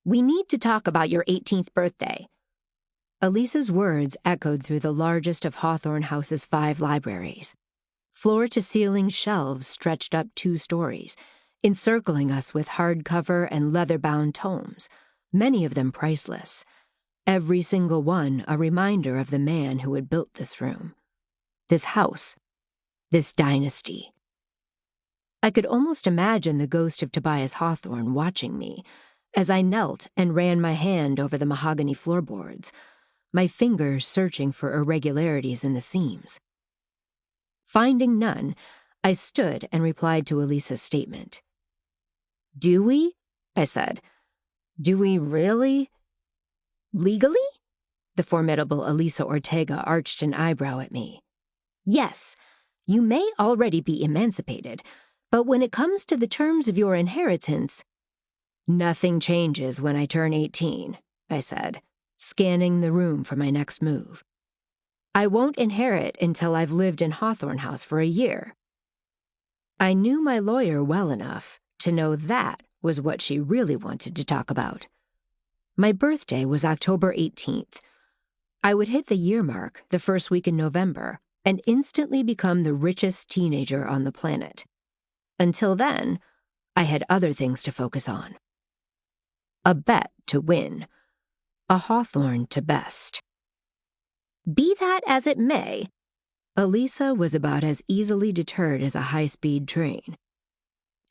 We need to talk about your 18th birthday." Elisa's words echoed through the largest of Hawthorne House's 5 libraries. Floor-to-ceiling shelves stretched up 2 stories, encircling us with hardcover and leather-bound tomes, many of them priceless. Every single one a reminder of the man who had built this room, this house, this dynasty. I could almost imagine the ghost of Tobias Hawthorne watching me as I knelt and ran my hand over the mahogany floorboards, my fingers searching for irregularities in the seams. Finding none, I stood and replied to Elisa's statement. "Do we?" I said. "Do we really?" "Legally?" The formidable Elisa Ortega arched an eyebrow at me. "Yes, you may already be emancipated, but when it comes to the terms of your inheritance—" "Nothing changes when I turn 18, I said, scanning the room for my next move. "I won't inherit until I've lived in Hawthorne House for a year." I knew my lawyer well enough to know that was what she really wanted to talk about. My birthday was October 18th. I would hit the year mark the first week in November and instantly become the richest teenager on the planet. Until then, I had other things to focus on. A bet to win. A Hawthorne to best. Be that as it may, Elisa was about as easily deterred as a high-speed train.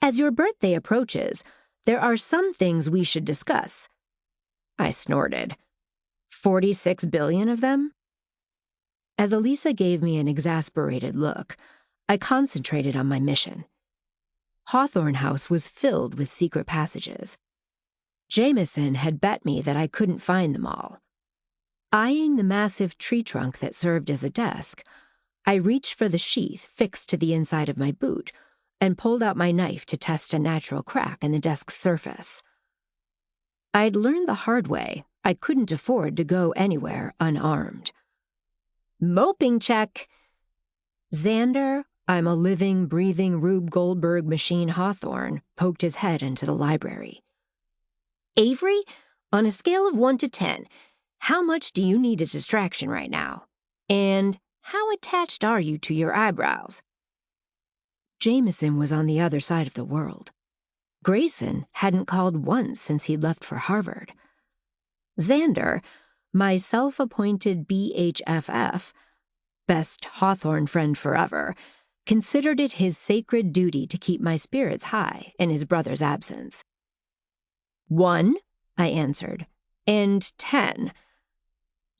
"As your birthday approaches, there are some things we should discuss." I snorted. 46 billion of them? As Elisa gave me an exasperated look, I concentrated on my mission. Hawthorne House was filled with secret passages. Jameson had bet me that I couldn't find them all. Eyeing the massive tree trunk that served as a desk, I reached for the sheath fixed to the inside of my boot and pulled out my knife to test a natural crack in the desk's surface. I'd learned the hard way I couldn't afford to go anywhere unarmed. Moping check. Xander, I'm a living, breathing Rube Goldberg machine Hawthorne, poked his head into the library. Avery, on a scale of 1 to 10, how much do you need a distraction right now? And how attached are you to your eyebrows? Jameson was on the other side of the world. Grayson hadn't called once since he'd left for Harvard. Xander, my self-appointed BHFF, best Hawthorne friend forever, considered it his sacred duty to keep my spirits high in his brother's absence. 1, I answered, and 10.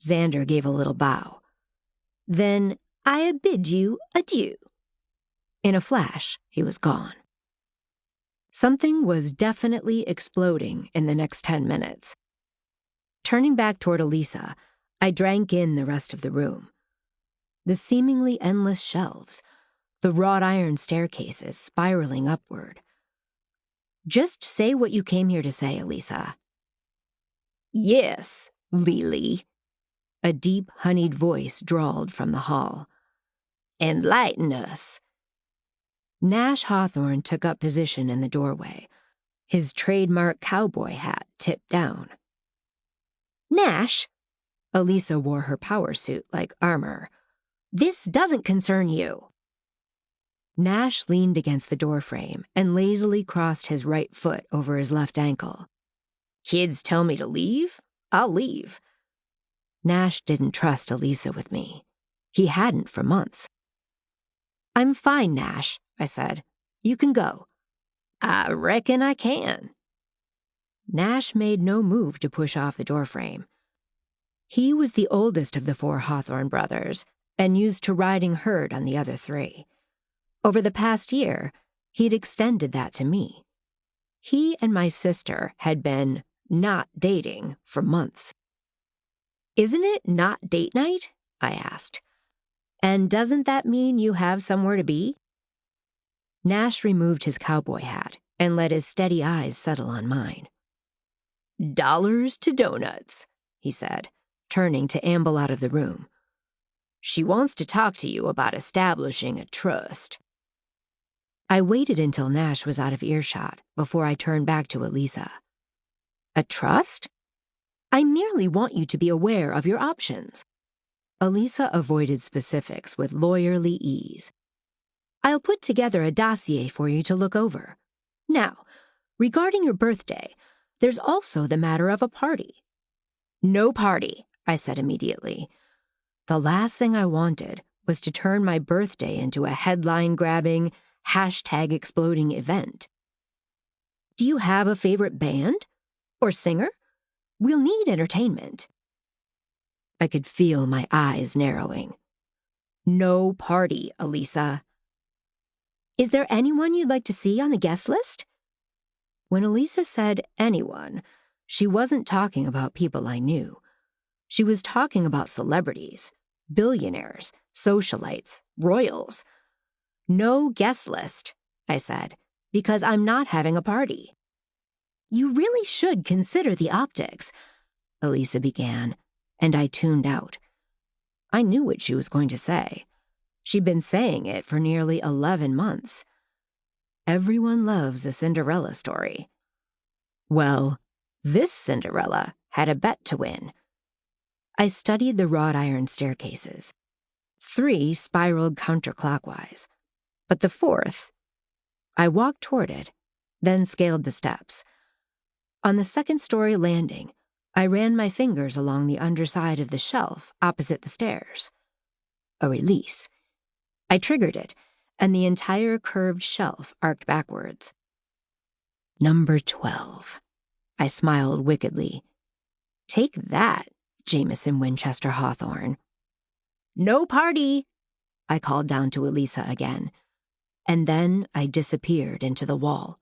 Xander gave a little bow. Then I bid you adieu. In a flash, he was gone. Something was definitely exploding in the next 10 minutes. Turning back toward Elisa, I drank in the rest of the room. The seemingly endless shelves, the wrought iron staircases spiraling upward. Just say what you came here to say, Elisa. Yes, Lily. A deep, honeyed voice drawled from the hall. Enlighten us. Nash Hawthorne took up position in the doorway, his trademark cowboy hat tipped down. Nash, Elisa wore her power suit like armor. This doesn't concern you. Nash leaned against the doorframe and lazily crossed his right foot over his left ankle. Kids tell me to leave? I'll leave. Nash didn't trust Elisa with me. He hadn't for months. I'm fine, Nash, I said. You can go. I reckon I can. Nash made no move to push off the doorframe. He was the oldest of the 4 Hawthorne brothers and used to riding herd on the other 3. Over the past year, he'd extended that to me. He and my sister had been not dating for months. Isn't it not date night? I asked. And doesn't that mean you have somewhere to be? Nash removed his cowboy hat and let his steady eyes settle on mine. Dollars to donuts, he said, turning to amble out of the room. She wants to talk to you about establishing a trust. I waited until Nash was out of earshot before I turned back to Elisa. A trust? I merely want you to be aware of your options. Elisa avoided specifics with lawyerly ease. I'll put together a dossier for you to look over. Now, regarding your birthday, there's also the matter of a party. No party, I said immediately. The last thing I wanted was to turn my birthday into a headline-grabbing, hashtag-exploding event. Do you have a favorite band? Or singer? We'll need entertainment. I could feel my eyes narrowing. No party, Elisa. Is there anyone you'd like to see on the guest list? When Elisa said anyone, she wasn't talking about people I knew. She was talking about celebrities, billionaires, socialites, royals. No guest list, I said, because I'm not having a party. You really should consider the optics, Elisa began, and I tuned out. I knew what she was going to say. She'd been saying it for nearly 11 months. Everyone loves a Cinderella story. Well, this Cinderella had a bet to win. I studied the wrought iron staircases. 3 spiraled counterclockwise, but the 4th, I walked toward it, then scaled the steps. On the 2nd-story landing, I ran my fingers along the underside of the shelf opposite the stairs. A release. I triggered it, and the entire curved shelf arced backwards. Number 12. I smiled wickedly. Take that, Jameson Winchester Hawthorne. No party, I called down to Elisa again, and then I disappeared into the wall.